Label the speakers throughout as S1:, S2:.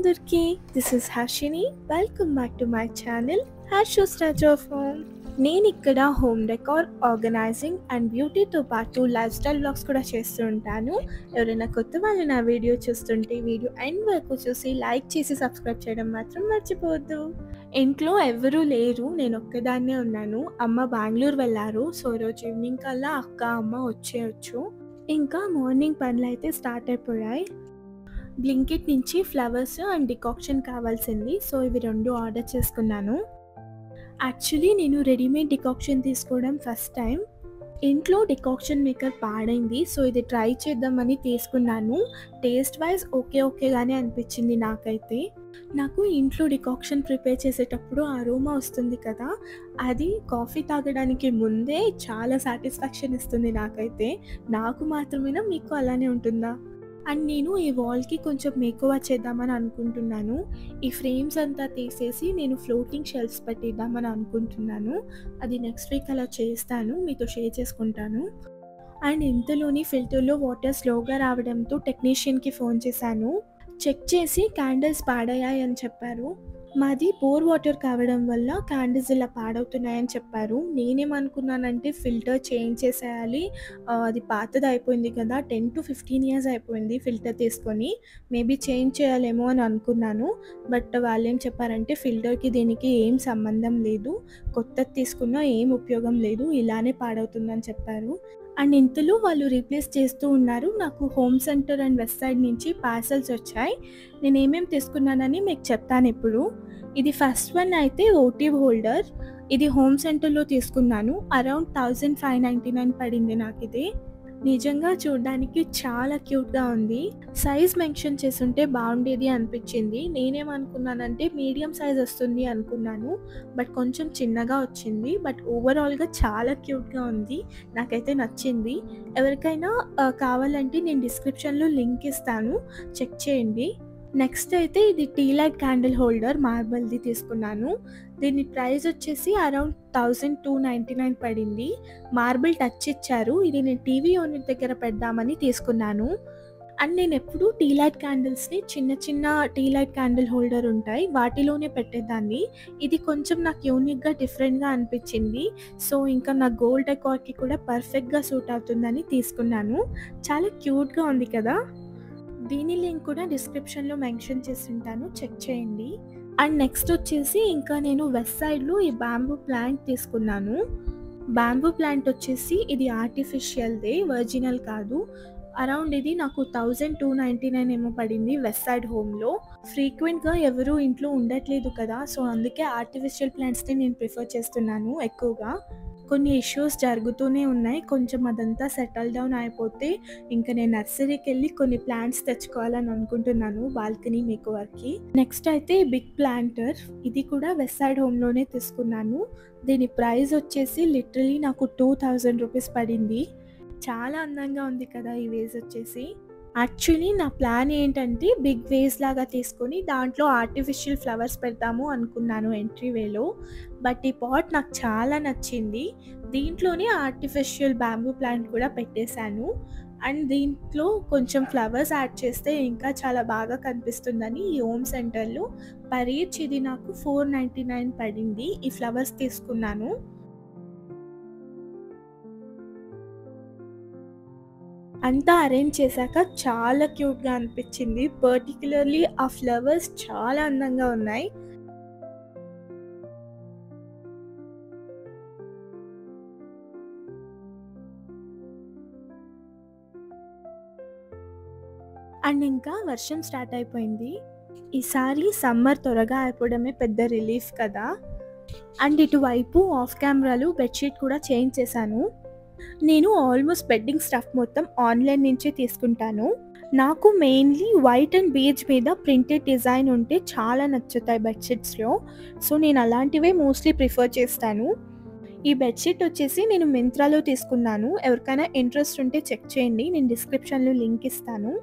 S1: అందరికీ, this is Harshini. Welcome back to my channel Harshu's Raj of home. నేను ఇక్కడ హోమ్ డెకార్, ఆర్గనైజింగ్ అండ్ బ్యూటీతో పాటు లైఫ్ స్టైల్ వ్లాగ్స్ కూడా చేస్తూ ఉంటాను. ఎవరైనా కొత్త వాళ్ళు నా వీడియో చూస్తుంటే వీడియో ఎండ్ వరకు చూసి లైక్ చేసి సబ్స్క్రైబ్ చేయడం మాత్రం మర్చిపోవద్దు. ఇంట్లో ఎవరూ లేరు, నేను ఒక్కదాన్నే ఉన్నాను. అమ్మ బెంగళూరు వెళ్ళారు. సో ఈరోజు ఈవినింగ్ కల్లా అక్క అమ్మ వచ్చేయచ్చు. ఇంకా మార్నింగ్ పనులు అయితే స్టార్ట్ అయిపోయాయి. బ్లింకిట్ నుంచి ఫ్లవర్స్ అండ్ డికాక్షన్ కావాల్సింది. సో ఇవి 2 ఆర్డర్ చేసుకున్నాను. యాక్చువల్లీ నేను రెడీమేడ్ డికాక్షన్ తీసుకోవడం ఫస్ట్ టైం. ఇంట్లో డికాక్షన్ మేకర్ పాడైంది. సో ఇది ట్రై చేద్దామని తీసుకున్నాను. టేస్ట్ వైజ్ ఓకేగానే అనిపించింది నాకైతే. నాకు ఇంట్లో డికాక్షన్ ప్రిపేర్ చేసేటప్పుడు అరోమా వస్తుంది కదా, అది కాఫీ తాగడానికి ముందే చాలా సాటిస్ఫాక్షన్ ఇస్తుంది నాకైతే. నాకు మాత్రమేనా, మీకు అలానే ఉంటుందా? అండ్ నేను ఈ వాల్కి కొంచెం మేకోవర్ చేద్దామని అనుకుంటున్నాను. ఈ ఫ్రేమ్స్ అంతా తీసేసి నేను ఫ్లోటింగ్ షెల్ఫ్స్ పెట్టిద్దామని అనుకుంటున్నాను. అది నెక్స్ట్ వీక్ అలా చేస్తాను, మీతో షేర్ చేసుకుంటాను. అండ్ ఇంతలోని ఫిల్టర్లో వాటర్ స్లోగా రావడంతో టెక్నీషియన్కి ఫోన్ చేశాను. చెక్ చేసి క్యాండిల్స్ పాడయ్యాయి అని చెప్పారు. మాది బోర్ వాటర్ కావడం వల్ల క్యాండిల్స్ ఇలా పాడవుతున్నాయని చెప్పారు. నేనేమనుకున్నానంటే ఫిల్టర్ చేంజ్ చేసేయాలి, అది పాతది అయిపోయింది కదా, 10 to 15 years అయిపోయింది ఫిల్టర్ తీసుకొని, మేబీ చేంజ్ చేయాలేమో అని అనుకున్నాను. బట్ వాళ్ళు ఏం చెప్పారంటే ఫిల్టర్కి దీనికి ఏం సంబంధం లేదు, కొత్తది తీసుకున్నా ఏం ఉపయోగం లేదు, ఇలానే పాడవుతుందని చెప్పారు. అండ్ ఇంతలో వాళ్ళు రీప్లేస్ చేస్తూ ఉన్నారు. నాకు home centre and west side నుంచి పార్సల్స్ వచ్చాయి. నేను ఏమేమి తీసుకున్నానని మీకు చెప్తాను ఇప్పుడు. ఇది ఫస్ట్ వన్ అయితే ఓటివ్ హోల్డర్. ఇది హోమ్ సెంటర్లో తీసుకున్నాను. అరౌండ్ 1599 పడింది నాకు ఇది. నిజంగా చూడడానికి చాలా క్యూట్గా ఉంది. సైజ్ మెన్షన్ చేసుంటే బాగుండేది అనిపించింది. నేనేమనుకున్నానంటే మీడియం సైజ్ వస్తుంది అనుకున్నాను, బట్ కొంచెం చిన్నగా వచ్చింది. బట్ ఓవరాల్గా చాలా క్యూట్గా ఉంది, నాకైతే నచ్చింది. ఎవరికైనా కావాలంటే నేను డిస్క్రిప్షన్లో లింక్ ఇస్తాను, చెక్ చేయండి. నెక్స్ట్ అయితే ఇది టీ లైట్ క్యాండిల్ హోల్డర్ మార్బల్ది తీసుకున్నాను. దీని ప్రైస్ వచ్చేసి అరౌండ్ 1299 పడింది. మార్బుల్ టచ్ ఇచ్చారు. ఇది నేను టీవీ యూనిట్ దగ్గర పెడదామని తీసుకున్నాను. అండ్ నేను ఎప్పుడు టీ లైట్ క్యాండిల్స్ని చిన్న టీ లైట్ క్యాండిల్ హోల్డర్ ఉంటాయి వాటిలోనే పెట్టేదాన్ని. ఇది కొంచెం నాకు యూనిక్గా డిఫరెంట్గా అనిపించింది. సో ఇంకా నా గోల్డ్ డెకార్కి కూడా పర్ఫెక్ట్గా సూట్ అవుతుందని తీసుకున్నాను. చాలా క్యూట్గా ఉంది కదా. దీని లింక్ కూడా డిస్క్రిప్షన్లో మెన్షన్ చేసి ఉంటాను, చెక్ చేయండి. అండ్ నెక్స్ట్ వచ్చేసి ఇంకా నేను వెస్ట్ సైడ్లో ఈ బ్యాంబూ ప్లాంట్ తీసుకున్నాను. బ్యాంబూ ప్లాంట్ వచ్చేసి ఇది ఆర్టిఫిషియల్దే, ఒరిజినల్ కాదు. అరౌండ్ ఇది నాకు 1299 ఏమో పడింది వెస్ట్ సైడ్ హోమ్లో. ఫ్రీక్వెంట్గా ఎవరు ఇంట్లో ఉండట్లేదు కదా, సో అందుకే ఆర్టిఫిషియల్ ప్లాంట్స్ని నేను ప్రిఫర్ చేస్తున్నాను ఎక్కువగా. కొన్ని ఇష్యూస్ జరుగుతూనే ఉన్నాయి. కొంచెం అదంతా సెటిల్ డౌన్ అయిపోతే ఇంకా నేను నర్సరీకి వెళ్ళి కొన్ని ప్లాంట్స్ తెచ్చుకోవాలని అనుకుంటున్నాను బాల్కనీ మేకోవర్కి. నెక్స్ట్ అయితే బిగ్ ప్లాంటర్. ఇది కూడా వెస్ట్ సైడ్ హోమ్లోనే తీసుకున్నాను. దీని ప్రైస్ వచ్చేసి లిటరలీ నాకు 2000 రూపీస్ పడింది. చాలా అందంగా ఉంది కదా ఈ వేజ్ వచ్చేసి. యాక్చువల్లీ నా ప్లాన్ ఏంటంటే బిగ్ వేస్ లాగా తీసుకొని దాంట్లో ఆర్టిఫిషియల్ ఫ్లవర్స్ పెడతాము అనుకున్నాను ఎంట్రీ వేలో. బట్ ఈ పాట్ నాకు చాలా నచ్చింది. దీంట్లోనే ఆర్టిఫిషియల్ బ్యాంబూ ప్లాంట్ కూడా పెట్టేశాను. అండ్ దీంట్లో కొంచెం ఫ్లవర్స్ యాడ్ చేస్తే ఇంకా చాలా బాగా కనిపిస్తుందని ఈ హోమ్ సెంటర్లో పర్ ఈచ్ ఇది నాకు 499 పడింది. ఈ ఫ్లవర్స్ తీసుకున్నాను. అంతా అరేంజ్ చేశాక చాలా క్యూట్గా అనిపించింది. పర్టిక్యులర్లీ ఆ ఫ్లవర్స్ చాలా అందంగా ఉన్నాయి. అండ్ ఇంకా వర్షం స్టార్ట్ అయిపోయింది. ఈసారి సమ్మర్ త్వరగా అయిపోవడమే పెద్ద రిలీఫ్ కదా. అండ్ ఇటువైపు ఆఫ్ కెమెరాలో బెడ్షీట్ కూడా చేంజ్ చేశాను. నేను ఆల్మోస్ట్ బెడ్డింగ్ స్టఫ్ మొత్తం ఆన్లైన్ నుంచే తీసుకుంటాను. నాకు మెయిన్లీ వైట్ అండ్ బేజ్ మీద ప్రింటెడ్ డిజైన్ ఉంటే చాలా నచ్చుతాయి బెడ్షీట్స్లో. సో నేను అలాంటివే మోస్ట్లీ ప్రిఫర్ చేస్తాను. ఈ బెడ్షీట్ వచ్చేసి నేను మింత్రాలో తీసుకున్నాను. ఎవరికైనా ఇంట్రెస్ట్ ఉంటే చెక్ చేయండి, నేను డిస్క్రిప్షన్లో లింక్ ఇస్తాను.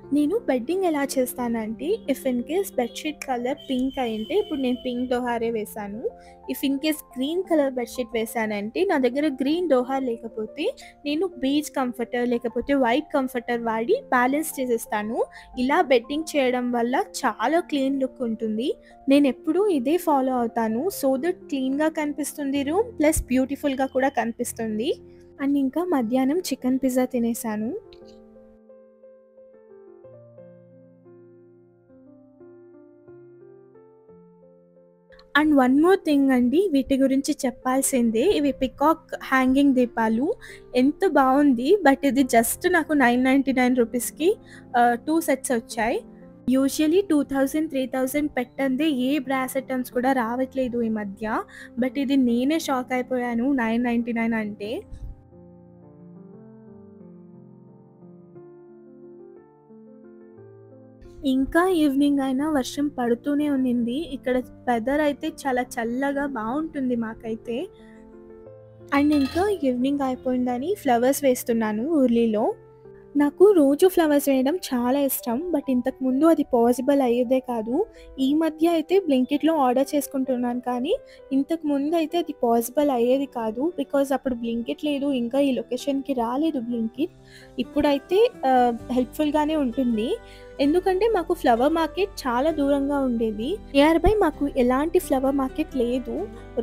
S1: నేను బెడ్డింగ్ ఎలా చేస్తానంటే, if in case bedsheet colour pink అయ్యుంటే, ఇప్పుడు నేను పింక్ డోహారే వేశాను. If in case green colour bedsheet వేశానంటే, నా దగ్గర గ్రీన్ డోహార్ లేకపోతే, నేను బీచ్ కంఫర్టర్ లేకపోతే వైట్ కంఫర్టర్ వాడి బ్యాలెన్స్ చేసేస్తాను. ఇలా బెడ్డింగ్ చేయడం వల్ల చాలా క్లీన్ లుక్ ఉంటుంది. నేనెప్పుడూ ఇదే ఫాలో అవుతాను. సో దట్ క్లీన్‌గా కనిపిస్తుంది రూమ్, ప్లస్ బ్యూటిఫుల్‌గా కూడా కనిపిస్తుంది. అండ్ ఇంకా మధ్యాహ్నం చికెన్ పిజ్జా తినేసాను. అండ్ వన్ మోర్ థింగ్ అండి, వీటి గురించి చెప్పాల్సిందే. ఇవి పికాక్ హ్యాంగింగ్ దీపాలు. ఎంత బావుంది. బట్ ఇది జస్ట్ నాకు 999 రూపీస్‌కి 2 సెట్స్ వచ్చాయి. యూజువల్లీ 2000, 3000 పెట్టందే ఏ బ్రాస్ ఐటెమ్స్ కూడా రావట్లేదు ఈ మధ్య. బట్ ఇది నేనే షాక్ అయిపోయాను 999 అంటే. ఇంకా ఈవినింగ్ అయినా వర్షం పడుతూనే ఉన్నింది. ఇక్కడ వెదర్ అయితే చాలా చల్లగా బావుంటుంది మాకైతే. అండ్ ఇంకా ఈవినింగ్ అయిపోయిందని ఫ్లవర్స్ వేస్తున్నాను ఉర్లీలో. నాకు రోజు ఫ్లవర్స్ వేయడం చాలా ఇష్టం. బట్ ఇంతకుముందు అది పాసిబుల్ అయ్యేదే కాదు. ఈ మధ్య అయితే బ్లింకిట్‌లో ఆర్డర్ చేసుకుంటున్నాను కానీ, ఇంతకుముందు అయితే అది పాసిబుల్ అయ్యేది కాదు. బికాజ్ అప్పుడు బ్లింకిట్ లేదు. ఇంకా ఈ లొకేషన్‌కి రాలేదు బ్లింకిట్. ఇప్పుడైతే హెల్ప్‌ఫుల్‌గానే ఉంటుంది. ఎందుకంటే మాకు ఫ్లవర్ మార్కెట్ చాలా దూరంగా ఉండేది. నియర్ బై మాకు ఎలాంటి ఫ్లవర్ మార్కెట్ లేదు.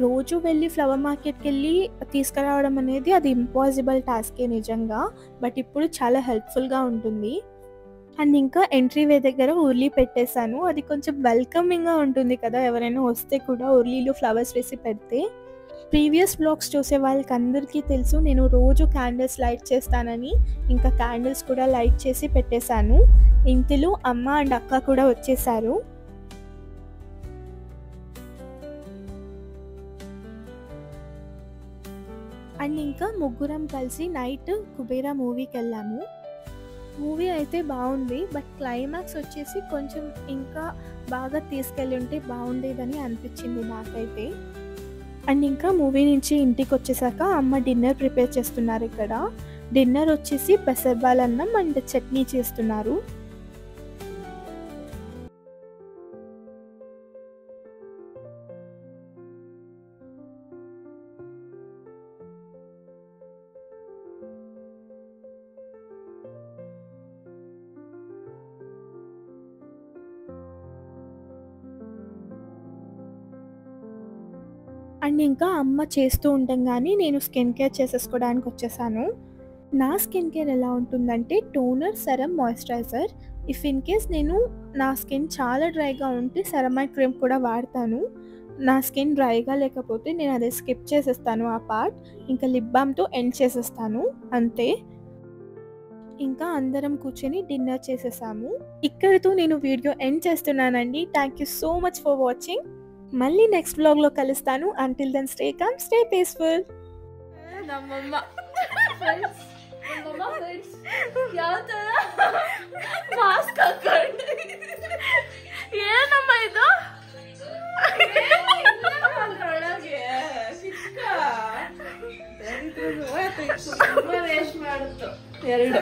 S1: రోజు వెళ్ళి ఫ్లవర్ మార్కెట్‌కెళ్ళి తీసుకురావడం అనేది అది ఇంపాసిబుల్ టాస్కే నిజంగా. బట్ ఇప్పుడు చాలా హెల్ప్‌ఫుల్‌గా ఉంటుంది. అండ్ ఇంకా ఎంట్రీ వే దగ్గర ఉర్లీ పెట్టేసాను. అది కొంచెం వెల్కమింగ్‌గా ఉంటుంది కదా! ఎవరైనా వస్తే కూడా ఉర్లీలో ఫ్లవర్స్ వేసి పెడితే. ప్రీవియస్ వ్లాగ్స్ చూసే వాళ్ళకందరికీ తెలుసు నేను రోజు క్యాండిల్స్ లైట్ చేస్తానని. ఇంకా క్యాండిల్స్ కూడా లైట్ చేసి పెట్టేశాను. ఇంతలో అమ్మ అండ్ అక్క కూడా వచ్చేసారు. అండ్ ఇంకా ముగ్గురం కలిసి నైట్ కుబేరా మూవీకెళ్ళాము. మూవీ అయితే బావుంది. బట్ క్లైమాక్స్ వచ్చేసి కొంచెం ఇంకా బాగా తీసుకెళ్ళుంటే బావుండేదని అనిపించింది నాకైతే. అండ్ ఇంకా మూవీ నుంచి ఇంటికొచ్చేసాక అమ్మ డిన్నర్ ప్రిపేర్ చేస్తున్నారు ఇక్కడ. డిన్నర్ వచ్చేసి పెసరబాలన్నం అండ్ చట్నీ చేస్తున్నారు. అండ్ ఇంకా అమ్మ చేస్తూ ఉండంగానే నేను స్కిన్ కేర్ చేసేసుకోవడానికి వచ్చేసాను. నా స్కిన్ కేర్ ఎలా ఉంటుందంటే toner, serum, moisturiser. If in case నేను నా స్కిన్ చాలా డ్రైగా ఉంటే సెరమైడ్ క్రీమ్ కూడా వాడతాను. నా స్కిన్ డ్రైగా లేకపోతే నేను అదే స్కిప్ చేసేస్తాను ఆ పార్ట్. ఇంకా లిప్ బామ్‌తో ఎండ్ చేసేస్తాను అంతే. ఇంకా అందరం కూర్చొని డిన్నర్ చేసేసాము. ఇక్కడితో నేను వీడియో ఎండ్ చేస్తున్నానండి. Thank you so much for watching. మళ్ళీ నెక్స్ట్ వ్లాగ్‌లో కలుస్తాను. Until then stay calm, stay peaceful.
S2: ನಮ್ಮಮ್ಮ ಫ್ರೆಂಡ್ಸ್ ನಮ್ಮಮ್ಮ ಫ್ರೆಂಡ್ಸ್ ಯಾವ ತರ ಮಾಸ್ಕ್ ಹಾಕೊಂಡು ಏನಮ್ಮ ಇದು ಒಳಗೆ ಚಿಕ್ಕ ವೇಸ್ಟ್ ಮಾಡುತ್ತು ಎರಡು